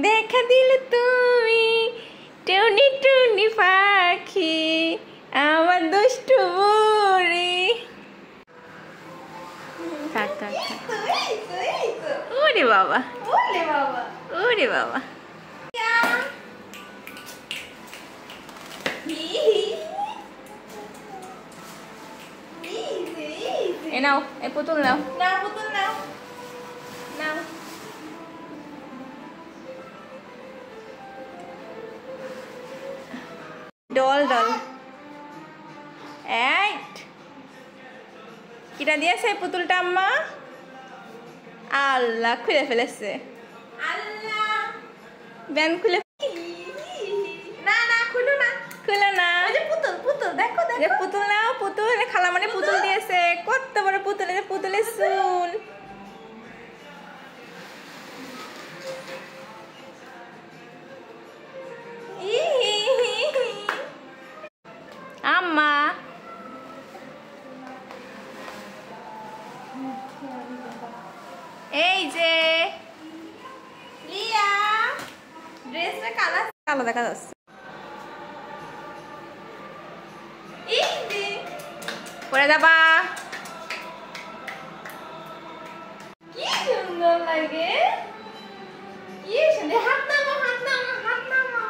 দেখা দিল তুমি টুনি টুনি পাখি আমার দুষ্টু বুড়ি। থাক থাক থাক। ওরে বাবা ওরে বাবা ওরে বাবা। এ নাও এই পুতুল নাও নাও পুতুল নাও নাও। ডল ডল এই কিটা দিয়েছে পুতুলটা আম্মা? আল্লাহ খুলে ফেলেছে। আল্লাহ ব্যান খুলে না না খুলো না খুলো না। পুতুল পুতুল দেখো দেখো পুতুল নাও পুতুল খালা মানে পুতুল দিয়েছে কত বড় পুতুল পুতুলের চুল। আম্মা এই যে লিয়া ড্রেসটা কালো কালো দেখা যাচ্ছে। এই যে পরে যাবা কি সুন্দর লাগে কি সুন্দর। হাত নামা হাত নামা হাত নামা।